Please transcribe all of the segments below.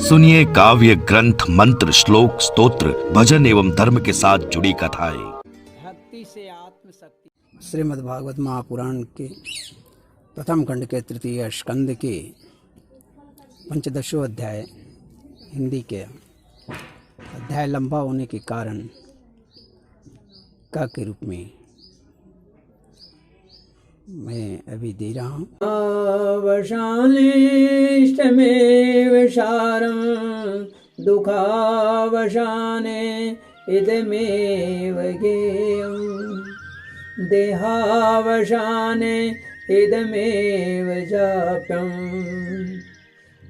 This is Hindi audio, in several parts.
सुनिए काव्य ग्रंथ, मंत्र, श्लोक, स्तोत्र, भजन एवं धर्म के साथ जुड़ी कथाएं। भक्ति से आत्मशक्ति। श्रीमद् भागवत महापुराण के प्रथम खंड के तृतीय स्कंद के पंचदशों अध्याय, हिंदी के अध्याय लंबा होने के कारण का के रूप में मैं अभी दे रहा हूँ। अवसानेष्टमेव सारं दुःखावसाने इदमेव ज्ञेयम् देहावसाने इदमेव जाप्यं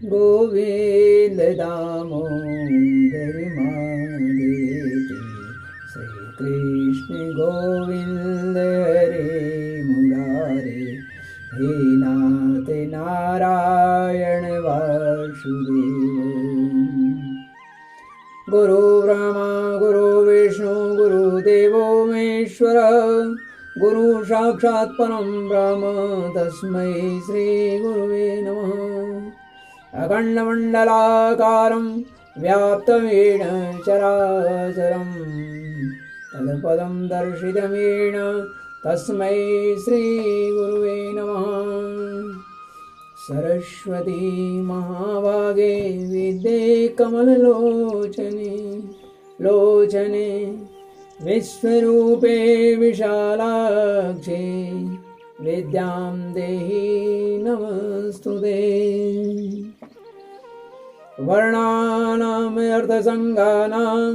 गोविन्द दामोदर माधवेति श्रीकृष्ण गोविन्द हरे मुरारे हे नाथ नारायण वासुदेव। गुरु ब्रह्मा गुरु विष्णु गुरुदेवो महेश्वर गुरु साक्षात् परं ब्रह्म तस्मै श्री गुरुवे नमः। अखण्डमण्डलाकारं व्याप्तमेन चराचरं तत्पदं दर्शितमेन तस्मै श्री गुरुवे नमः। सरस्वती महाभागे विद्ये कमललोचने लोचने विश्वरूपे विशालाक्षे विद्यां देहि नमस्तुते। वर्णानाम् अर्थसङ्गानां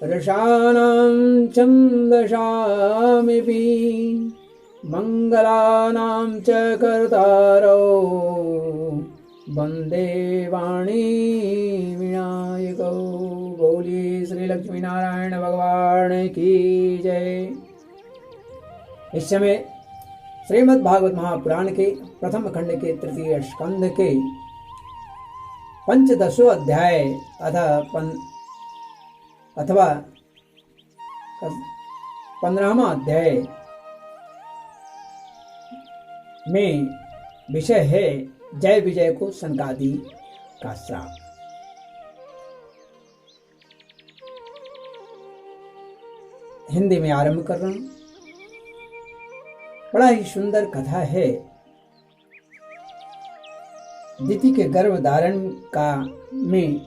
रसानां छन्दसामिति मङ्गलानां च कर्तारौ वन्दे वाणी विनायकौ। बोलिए श्री लक्ष्मी नारायण भगवान की जय। इस समय श्रीमद् भागवत महापुराण के प्रथम खंड के तृतीय स्कंद के पंचदशों अध्याय अथवा 15वां अध्याय में विषय है जय विजय को सनकादि का श्राप। हिंदी में आरंभ कर रहा हूं। बड़ा ही सुंदर कथा है। दिति के गर्भ धारण का में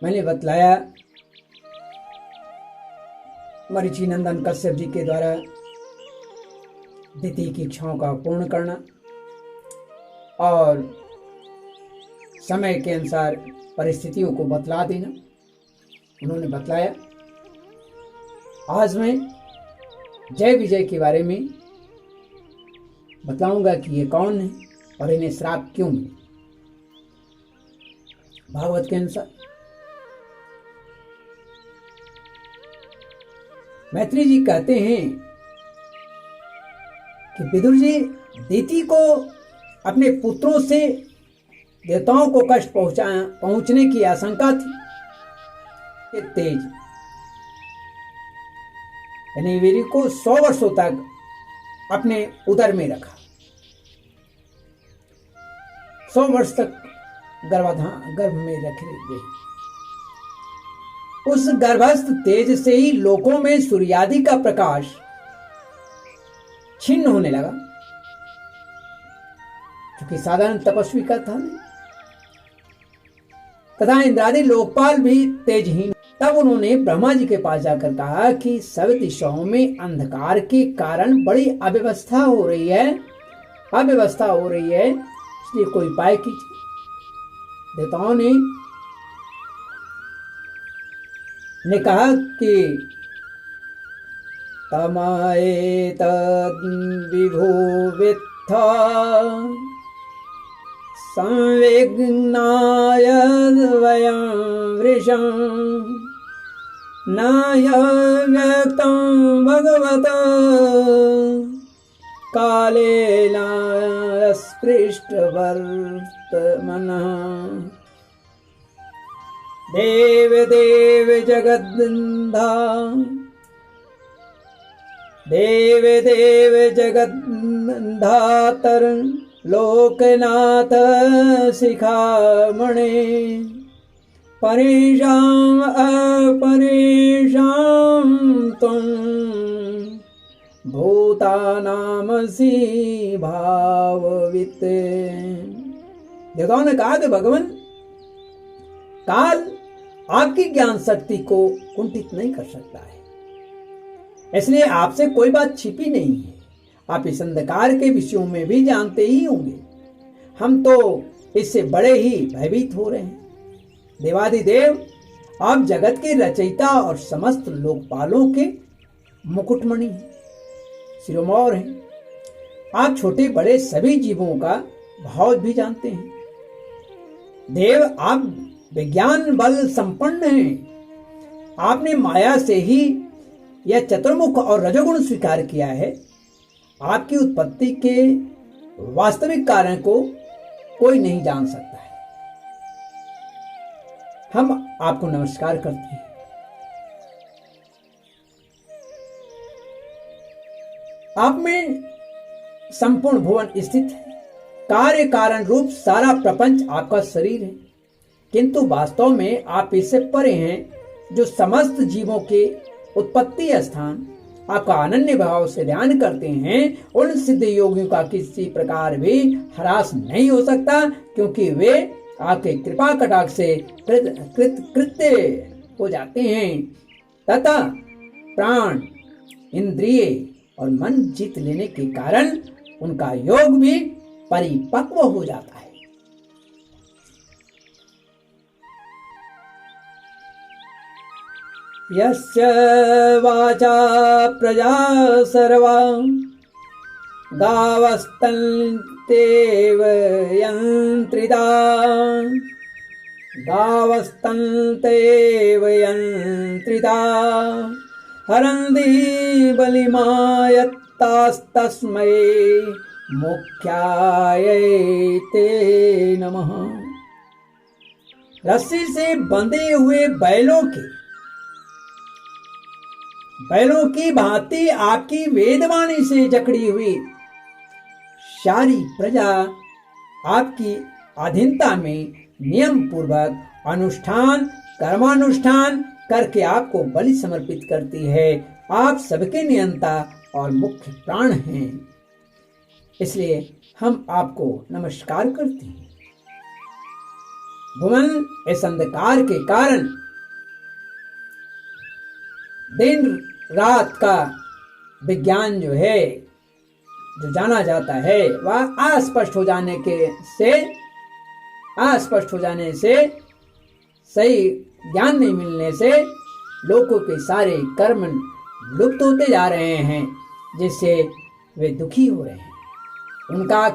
मैंने बतलाया मरीचि नंदन कश्यप जी के द्वारा दिति की इच्छाओं का पूर्ण करना और समय के अनुसार परिस्थितियों को बतला देना उन्होंने बतलाया। आज मैं जय विजय के बारे में बताऊंगा कि ये कौन है और इन्हें श्राप क्यों मिले। भागवत के अनुसार मैत्री जी कहते हैं कि विदुर जी, दिति को अपने पुत्रों से देवताओं को कष्ट पहुंचने की आशंका थी। ये तेज यानी वीर को 100 वर्षों तक अपने उदर में रखा। 100 वर्ष तक गर्भ में रखे गए। उस गर्भस्थ तेज से ही लोकों में सूर्यादि का प्रकाश छिन्न होने लगा, क्योंकि साधारण तपस्वी का था नहीं। तथा इंद्रादि लोकपाल भी तेजहीन। तब उन्होंने ब्रह्मा जी के पास जाकर कहा कि सब दिशाओं में अंधकार के कारण बड़ी अव्यवस्था हो रही है, इसलिए कोई उपाय कीजिए। देवताओं ने कहा कि तमाए तद विभो वित्था संविघ्नाय वयं वृषं नाय व्यक्तं भगवत कालेन स्पृष्टवर्तमनः। देव देव जगद्बन्धा देव देव जगद्धातर लोकनाथ शिखामणे परेशान अपरेशान तुम भूतानामसि भाववित। देवताओं ने कहा कि भगवान, काल आपकी ज्ञान शक्ति को कुंठित नहीं कर सकता है, इसलिए आपसे कोई बात छिपी नहीं है। आप इस अंधकार के विषयों में भी जानते ही होंगे। हम तो इससे बड़े ही भयभीत हो रहे हैं। देवादिदेव, आप जगत के रचयिता और समस्त लोकपालों के मुकुटमणि हैं, शिरोमणि हैं। आप छोटे बड़े सभी जीवों का भाव भी जानते हैं। देव, आप विज्ञान बल संपन्न हैं। आपने माया से ही यह चतुर्मुख और रजोगुण स्वीकार किया है। आपकी उत्पत्ति के वास्तविक कारण को कोई नहीं जान सकता है। हम आपको नमस्कार करते हैं। आप में संपूर्ण भुवन स्थित है। कार्य कारण रूप सारा प्रपंच आपका शरीर है, किंतु वास्तव में आप इससे परे हैं। जो समस्त जीवों के उत्पत्ति स्थान आपका अनन्य भाव से ध्यान करते हैं, उन सिद्ध योगियों का किसी प्रकार भी ह्रास नहीं हो सकता, क्योंकि वे आपके कृपा कटाक्ष से कृत्य हो जाते हैं तथा प्राण, इंद्रिय और मन जीत लेने के कारण उनका योग भी परिपक्व हो जाता है। यस्य वाचा प्रजा सर्वा गावस्तन्तेव यन्त्रिता हरन्ति बलिमायत्तास्तस्मै मुख्याय ते नमः। रस्सी से बंधे हुए बैलों की भांति आपकी वेदवाणी से जकड़ी हुई सारी प्रजा आपकी अधीनता में नियम पूर्वक कर्मानुष्ठान करके आपको बलि समर्पित करती है। आप सबके नियंता और मुख्य प्राण हैं, इसलिए हम आपको नमस्कार करते हैं। भुवन इस अंधकार के कारण दिन रात का विज्ञान जो जाना जाता है, वह अस्पष्ट हो जाने से सही ज्ञान नहीं मिलने से लोगों के सारे कर्म लुप्त होते जा रहे हैं, जिससे वे दुखी हो रहे हैं। उनका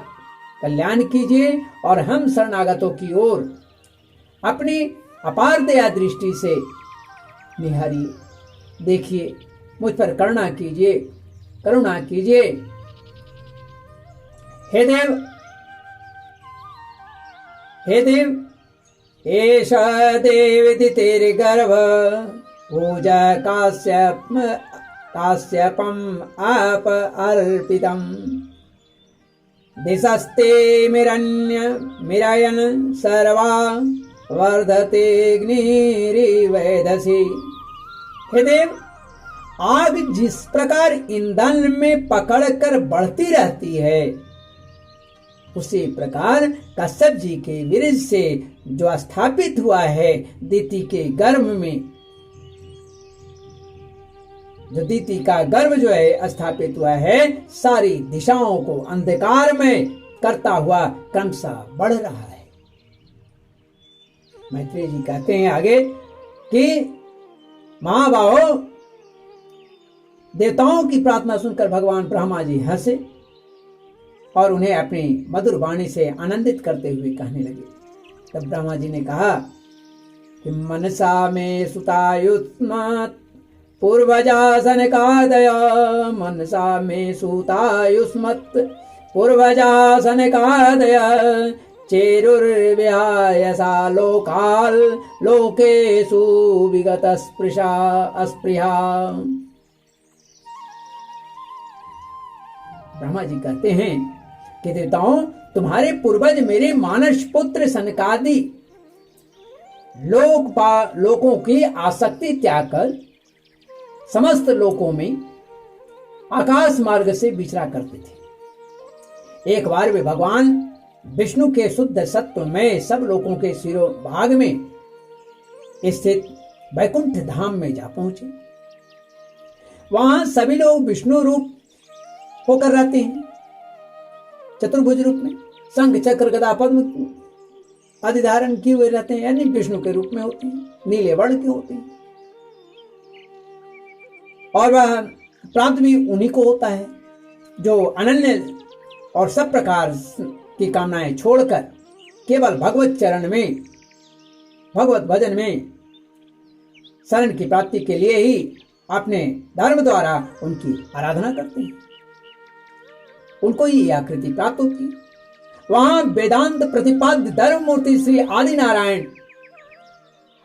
कल्याण कीजिए और हम शरणागतों की ओर अपनी अपार दया दृष्टि से निहारिए। देखिए, मुझ पर करुणा कीजिए। हे देव, एष देविति तेरे गर्भ पूजा काश्यपम आप अर्पितम दिशस्ते मिरयन सर्वा वर्धते अग्निरिवेदसी। हे देव, आग जिस प्रकार ईंधन में पकड़कर बढ़ती रहती है, उसी प्रकार कश्यप जी के वीर्य से जो स्थापित हुआ है दीति के गर्भ में, जो दीति का गर्भ स्थापित हुआ है, सारी दिशाओं को अंधकार में करता हुआ क्रमशः बढ़ रहा है। मैत्रेय जी कहते हैं आगे कि महाबाहो, देवताओं की प्रार्थना सुनकर भगवान ब्रह्मा जी हंसे और उन्हें अपनी मधुर वाणी से आनंदित करते हुए कहने लगे। तब ब्रह्मा जी ने कहा कि मनसा में सुतायुष्मत् पूर्वजा सनकादय, मनसा में सुतायुष्मत् पूर्वजा सनकादय चेरुर्विहायसा लोकाल लोकेषु विगत अस्पृहा। ब्रह्मा जी कहते हैं कि देवताओं, तुम्हारे पूर्वज मेरे मानस पुत्र सनकादि लोकों की आसक्ति त्याग कर समस्त लोकों में आकाश मार्ग से विचरा करते थे। एक बार वे भगवान विष्णु के शुद्ध सत्व में सब लोगों के सिरों भाग में स्थित वैकुंठ धाम में जा पहुंचे। वहां सभी लोग विष्णु रूप होकर रहते हैं, चतुर्भुज रूप में शंख चक्र गदा पद्म आदि धारण किए हुए रहते हैं, यानी विष्णु के रूप में होते हैं, नीले वर्ण के होते हैं। और वह प्राप्त भी उन्हीं को होता है जो अनन्य और सब प्रकार की कामनाएं छोड़कर केवल भगवत चरण में, भगवत भजन में शरण की प्राप्ति के लिए ही अपने धर्म द्वारा उनकी आराधना करते हैं, उनको ही यह आकृति प्राप्त होती है। वहां वेदांत प्रतिपाद्य धर्म मूर्ति श्री आदि नारायण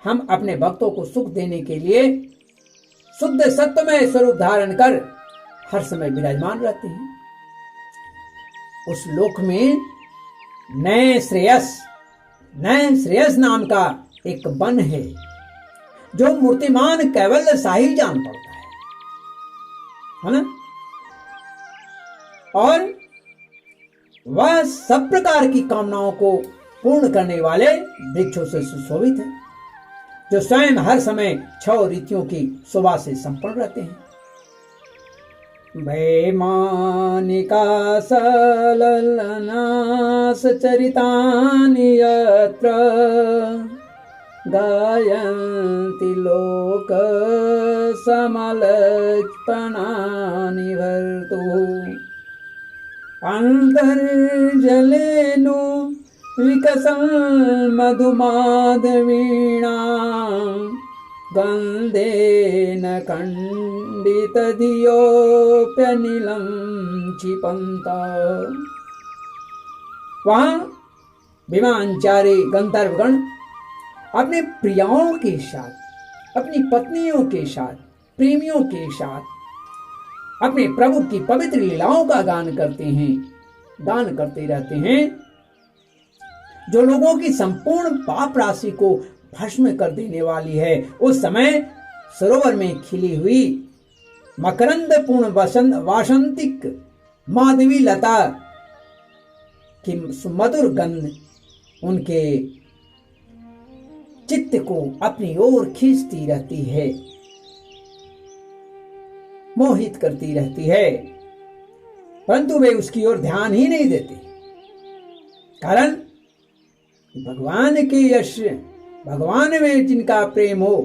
हम अपने भक्तों को सुख देने के लिए शुद्ध सत्वमय स्वरूप धारण कर हर समय विराजमान रहते हैं। उस लोक में नए श्रेयस नाम का एक वन है जो मूर्तिमान कैवल्य शाही जान पड़ता है ना। और वह सब प्रकार की कामनाओं को पूर्ण करने वाले वृक्षों से सुशोभित है, जो स्वयं हर समय 6 ऋतुओं की शोभा से संपन्न रहते हैं। वैमानिका सललनास चरितानि यत्र गायन्ति लोक समलक्ष्मणानि भर्तुः अन्तर्जलेनु विकसन् मधुमाधवीणा गन्धेन खण्डितधियोऽप्यनिलं क्षिपन्ता। वहाँ विमानचारी गंधर्वगण अपने प्रियाओं के साथ, अपनी पत्नियों के साथ, प्रेमियों के साथ अपने प्रभु की पवित्र लीलाओं का गान करते रहते हैं, जो लोगों की संपूर्ण पाप राशि को भस्म कर देने वाली है। उस समय सरोवर में खिली हुई मकरंद पूर्ण वासंतिक माधवी लता की सुमधुर गंध उनके चित्त को अपनी ओर खींचती रहती है, मोहित करती रहती है, परंतु वे उसकी ओर ध्यान ही नहीं देते। कारण भगवान के यश, भगवान में जिनका प्रेम हो,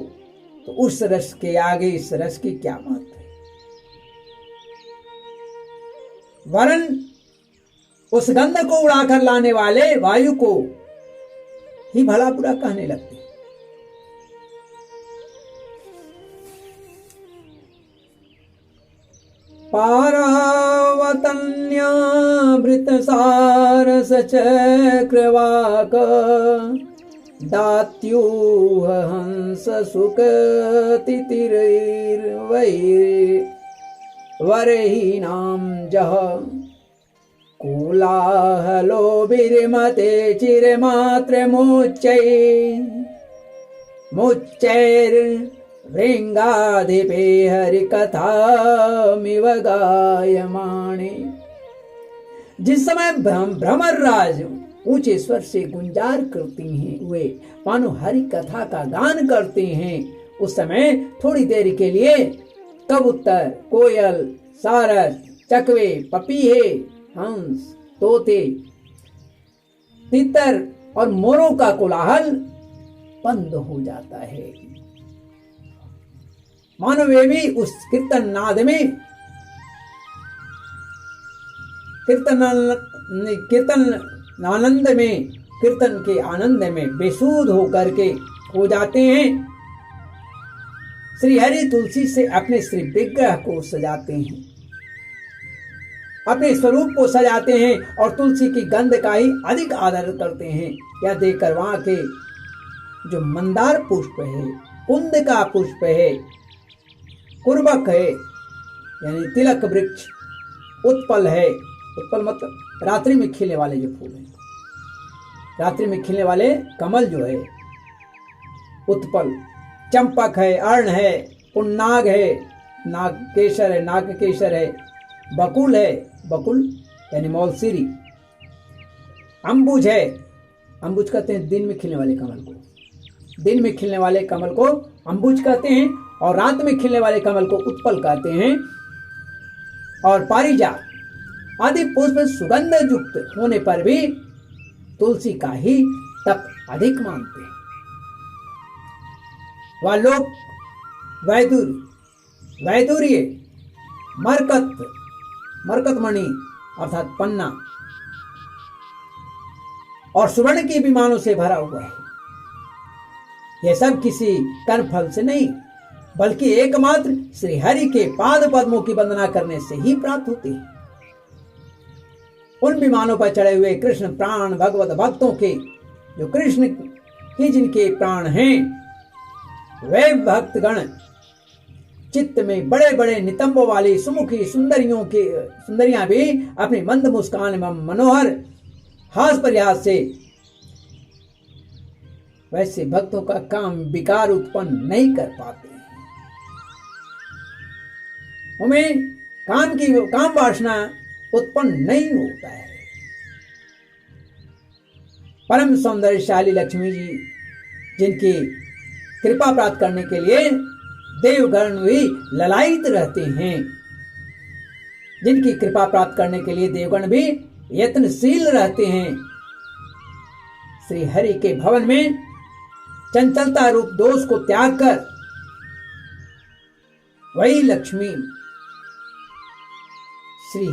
तो उस रस के आगे इस रस की क्या महत्व है। वरन उस गंध को उड़ाकर लाने वाले वायु को ही भला बुरा कहने लगते। पारावतन्याभृतसारस चक्रवाक दात्यूह हंस सुखतितिरैर्वैर्वरहीनां जह कोलाहलो विरमते चिरमात्रमुच्चैर्भृङ्गाधिपे हरिकथामिव गायमाणे। जिस समय भ्रमर राज ऊंचे स्वर से गुंजार करती हैं, वे मानो हरि कथा का गान करते हैं, उस समय थोड़ी देर के लिए कबूतर, कोयल, सारस, चकवे, पपीहे, हंस, तोते, तितर और मोरों का कोलाहल बंद हो जाता है। मानो वे भी उस कीर्तन आनंद में, कीर्तन के आनंद में बेसुध होकर के हो जाते हैं। श्री हरि तुलसी से अपने श्री विग्रह को सजाते हैं, अपने स्वरूप को सजाते हैं और तुलसी की गंध का ही अधिक आदर करते हैं। यह देखकर वहां के जो मंदार पुष्प है, कुंद का पुष्प है, कुर्बक है यानी तिलक वृक्ष, उत्पल है, उत्पल मतलब रात्रि में खिलने वाले जो फूल हैं, रात्रि में खिलने वाले कमल जो है उत्पल, चंपक है, अर्ण है, पुन्नाग है, नागकेशर है, नागकेशर है, बकुल है, बकुल यानी मौलसिरी, अंबुज है, अंबुज कहते हैं दिन में खिलने वाले कमल को, दिन में खिलने वाले कमल को अंबुज कहते हैं, और रात में खिलने वाले कमल को उत्पल कहते हैं। और पारिजात आदि पुष्प सुगंध युक्त होने पर भी तुलसी का ही तप अधिक मानते हैं। वह लोग वैदुर्य, मरकतमणि अर्थात पन्ना और सुवर्ण के विमानों से भरा हुआ है। यह सब किसी कर्मफल से नहीं, बल्कि एकमात्र श्री हरि के पाद पद्मों की वंदना करने से ही प्राप्त होती है। उन विमानों पर चढ़े हुए कृष्ण प्राण भगवत भक्तों के, जो कृष्ण ही जिनके प्राण हैं, वे भक्तगण चित्त में बड़े बड़े नितंबों वाली सुमुखी सुंदरियां भी अपनी मंद मुस्कान एवं मनोहर हास परिहास से वैसे भक्तों का काम विकार उत्पन्न नहीं कर पाते। उनमें काम वासना उत्पन्न नहीं होता है। परम सौंदर्यशाली लक्ष्मी जी, जिनकी कृपा प्राप्त करने के लिए देवगण भी ललायित रहते हैं, जिनकी कृपा प्राप्त करने के लिए देवगण भी यत्नशील रहते हैं, श्री हरि के भवन में चंचलता रूप दोष को त्याग कर वही लक्ष्मी, श्री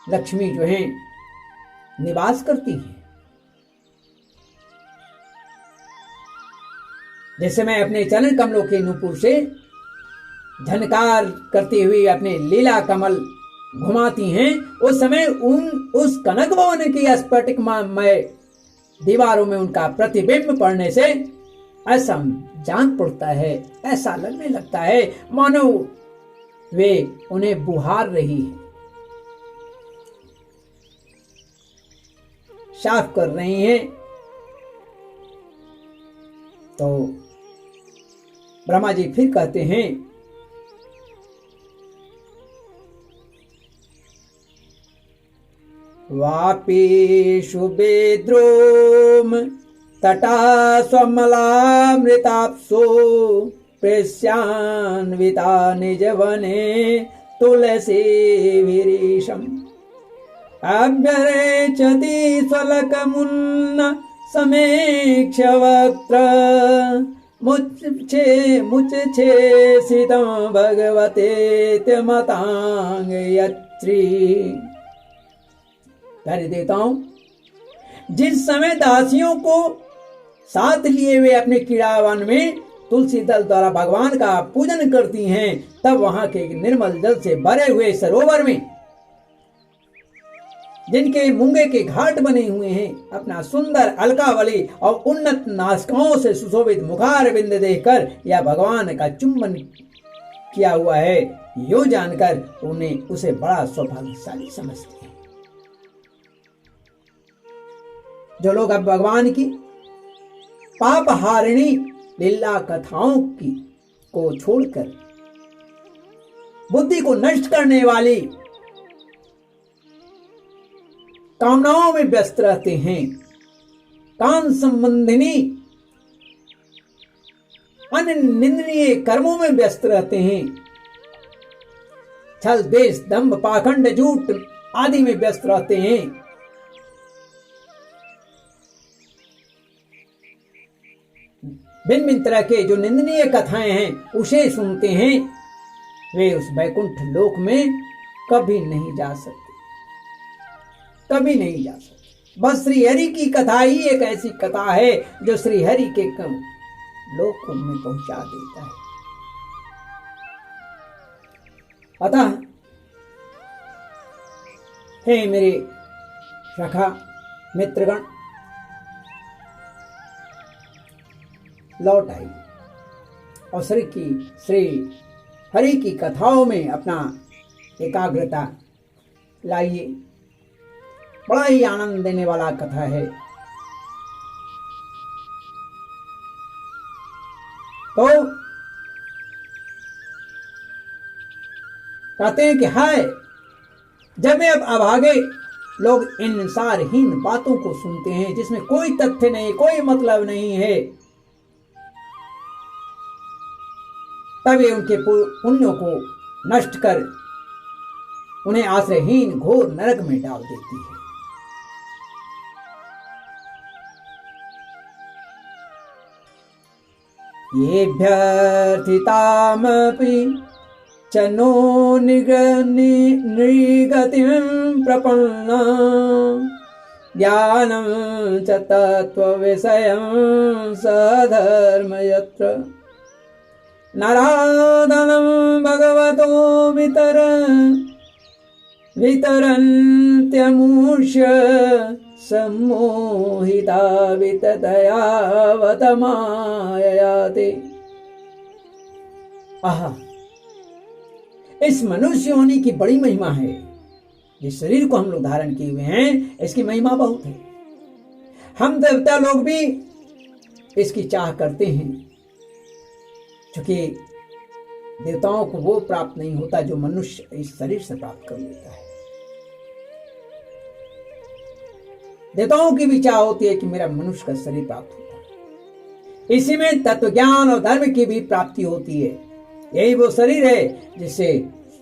लक्ष्मी जो है निवास करती हैं। जैसे मैं अपने चरण कमलों के नूपुर से झनकार करती हुई अपने लीला कमल घुमाती हैं, उस समय उस कनक भवन की स्फटिकमय दीवारों में उनका प्रतिबिंब पड़ने से ऐसा जान पड़ता है, ऐसा लगने लगता है मानो वे उन्हें बुहार रही है, साफ कर रही हैं। तो ब्रह्मा जी फिर कहते हैं, वापीषु बेद्रोम तटा स्वमलामृताप्सो प्रेस्यान्विता निजवने तुलसी विरीशम अभ्यरेचति स्वलकमुन्न समेक्ष वक्त्र मुच्छेसितं भगवते मतांग यत्री। प्यारे देवताओं, जिस समय दासियों को साथ लिए वे अपने क्रीड़ावन में तुलसी दल द्वारा भगवान का पूजन करती हैं, तब वहां के निर्मल जल से भरे हुए सरोवर में, जिनके मूंगे के घाट बने हुए हैं, अपना सुंदर अलकावली और उन्नत नासिकाओं से सुशोभित मुखार बिंद देखकर या भगवान का चुंबन किया हुआ है, यो जानकर उन्हें उसे बड़ा सौभाग्यशाली समझते हैं। जो लोग अब भगवान की पापहारिणी लीला कथाओं की को छोड़कर बुद्धि को नष्ट करने वाली कामनाओं में व्यस्त रहते हैं, काम संबंधिनी अन्य निंदनीय कर्मों में व्यस्त रहते हैं, छल देश दंभ पाखंड झूठ आदि में व्यस्त रहते हैं, भिन्न भिन्न तरह के जो निंदनीय कथाएं हैं उसे सुनते हैं, वे उस वैकुंठ लोक में कभी नहीं जा सकते, कभी नहीं जा सकते। बस श्री हरि की कथा ही एक ऐसी कथा है जो श्री हरि के लोक में पहुंचा देता है। अतः हे मेरे सखा मित्रगण, लौट आई और श्री हरि की कथाओं में अपना एकाग्रता लाइए, बड़ा ही आनंद देने वाला कथा है। तो कहते हैं कि हाय, जब में अब अभागे लोग इन सारहीन बातों को सुनते हैं जिसमें कोई तथ्य नहीं, कोई मतलब नहीं है, तब ये उनके पुण्यों को नष्ट कर उन्हें आश्रयहीन घोर नरक में डाल देती है। येभ्यर्थितामपि च नो नृगतिं प्रपन्ना ज्ञानं च तत्त्वविषयं सधर्म यत्र नराधनं भगवतो वितरन्त्यमुष्य सम्मोहिता विततयावतमाययाते। आहा, इस मनुष्य होने की बड़ी महिमा है। जिस शरीर को हम लोग धारण किए हुए हैं, इसकी महिमा बहुत है। हम देवता लोग भी इसकी चाह करते हैं, क्योंकि देवताओं को वो प्राप्त नहीं होता जो मनुष्य इस शरीर से प्राप्त कर लेता है। देवताओं की भी चाह होती है कि मेरा मनुष्य का शरीर प्राप्त होता है। इसी में तत्व ज्ञान और धर्म की भी प्राप्ति होती है। यही वो शरीर है जिससे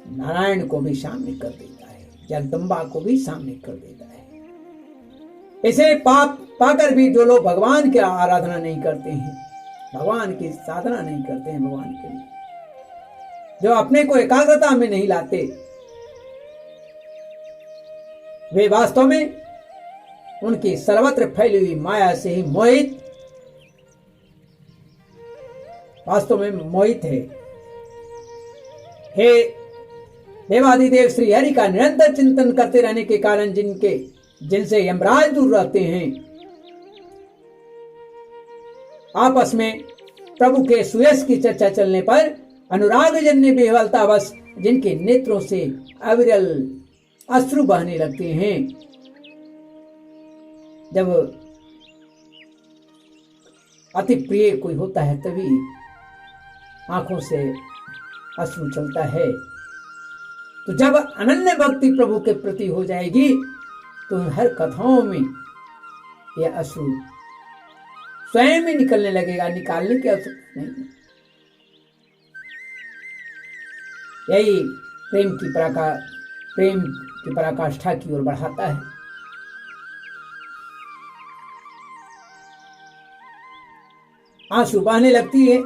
नारायण को भी सामने कर देता है, जगदम्बा को भी सामने कर देता है। इसे पाप पाकर भी जो लोग भगवान की आराधना नहीं करते हैं, भगवान की साधना नहीं करते हैं, भगवान के लिए जो अपने को एकाग्रता में नहीं लाते, वे वास्तव में उनकी सर्वत्र फैली हुई माया से ही मोहित, वास्तव में मोहित है। हे देवादिदेव श्री हरि का निरंतर चिंतन करते रहने के कारण जिनसे यमराज दूर रहते हैं, आपस में प्रभु के सुयश की चर्चा चलने पर अनुराग जन्य विह्वलतावश जिनके नेत्रों से अविरल अश्रु बहने लगते हैं। जब अति प्रिय कोई होता है तभी आंखों से अश्रु चलता है। तो जब अनन्य भक्ति प्रभु के प्रति हो जाएगी तो हर कथाओं में यह अश्रु स्वयं ही निकलने लगेगा, निकालने की आवश्यकता नहीं। यही प्रेम की पराकाष्ठा की ओर बढ़ाता है। आंसू बहने लगती है,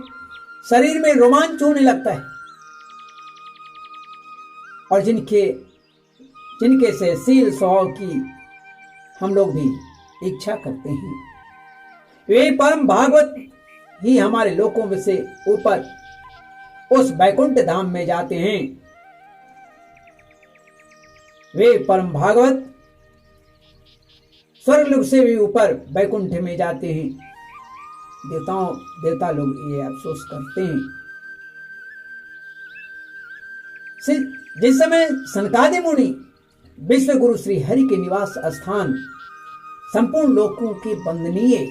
शरीर में रोमांच होने लगता है, और जिनके से शील स्वभाव की हम लोग भी इच्छा करते हैं, वे परम भागवत ही हमारे लोकों में से ऊपर उस वैकुंठ धाम में जाते हैं। वे परम भागवत स्वर्गलोक से भी ऊपर वैकुंठ में जाते हैं। देवता लोग ये अफसोस करते हैं। जिस समय सनकादि मुनि विश्व गुरु श्री हरि के निवास स्थान संपूर्ण लोकों के वंदनीय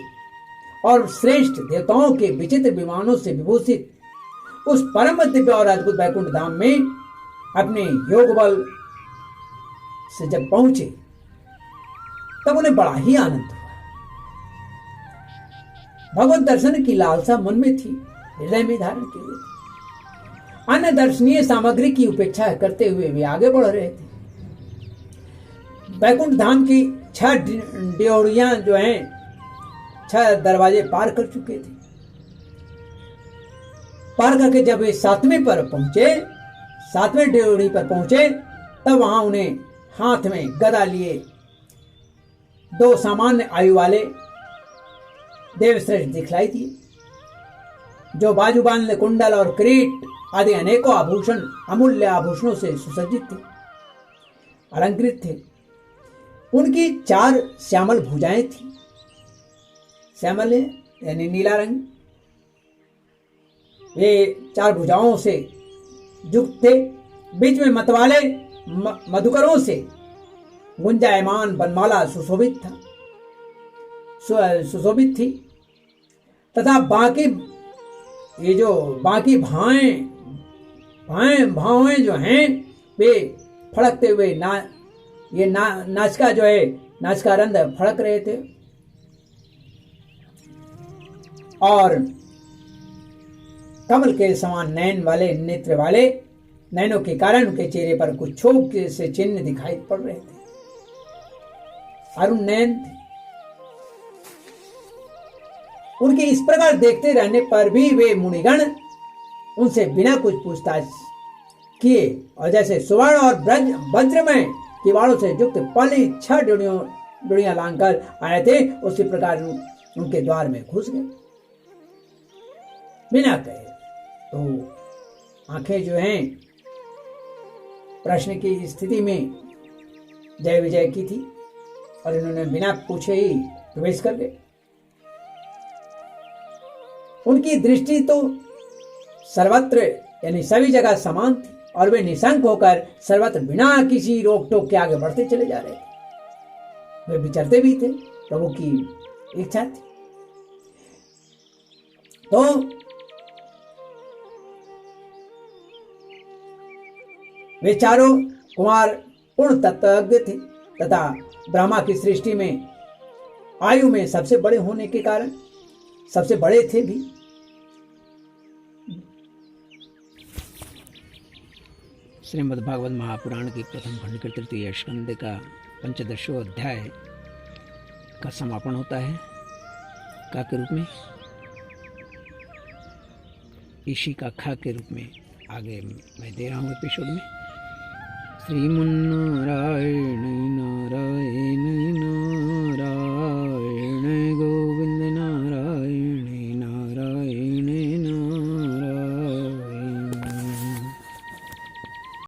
और श्रेष्ठ देवताओं के विचित्र विमानों से विभूषित उस परम दिव्य और अद्भुत वैकुंठ धाम में अपने योग बल से जब पहुंचे तब उन्हें बड़ा ही आनंद हुआ। भगवत दर्शन की लालसा मन में थी, हृदय में धारण की हुई थी। अन्य दर्शनीय सामग्री की उपेक्षा करते हुए वे आगे बढ़ रहे थे। वैकुंठ धाम की 6 ड्योढ़ियां जो हैं, 6 दरवाजे पार कर चुके थे। पार करके जब वे 7वें पर पहुंचे, 7वें ड्योढ़ी पर पहुंचे, तब वहां उन्हें हाथ में गदा लिए 2 सामान्य आयु वाले देवश्रेष्ठ दिखलाई दिए, जो बाजूबंद, कुंडल और किरीट आदि अनेकों आभूषण, अमूल्य आभूषणों से सुसज्जित थे, अलंकृत थे। उनकी 4 श्यामल भुजाएं थी। श्यामल यानी नीला रंग। वे 4 भुजाओं से युक्त थे। बीच में मतवाले मधुकरों से गुंजायमान बनमाला सुशोभित था, सुशोभित थी, तथा बाकी ये जो बाकी भावें जो हैं वे फड़कते हुए नाचिका जो है, नाचिका रंध्र फड़क रहे थे और कमल के समान नयन वाले नेत्र वाले नयनों के कारण उनके चेहरे पर कुछ क्षोभ से चिन्ह दिखाई पड़ रहे थे। अरुण नयन थे। उनके इस प्रकार देखते रहने पर भी वे मुनिगण उनसे बिना कुछ पूछताछ किए और जैसे सुवर्ण और वज्रमय किवाड़ों से युक्त पहली 6 डुड़ियां लांघकर आए थे, उसी प्रकार उनके द्वार में घुस गए बिना कहे। तो आंखें जो हैं प्रश्न की स्थिति में जय विजय की थी और इन्होंने बिना पूछे ही प्रवेश कर गए। उनकी दृष्टि तो सर्वत्र यानी सभी जगह समान थी और वे निशंक होकर सर्वत्र बिना किसी रोक टोक के आगे बढ़ते चले जा रहे थे। वे विचरते भी थे, प्रभु की इच्छा थी। तो वे चारों कुमार पूर्ण तत्वज्ञ थे तथा ब्रह्मा की सृष्टि में आयु में सबसे बड़े होने के कारण सबसे बड़े थे भी। श्रीमद् भागवत महापुराण की प्रथम खंड के 3 स्कंद का 15वां अध्याय का समापन होता है का के रूप में, इसी का खा के रूप में आगे मैं दे रहा हूँ एपिसोड में। श्रीमन्नारायण नारायण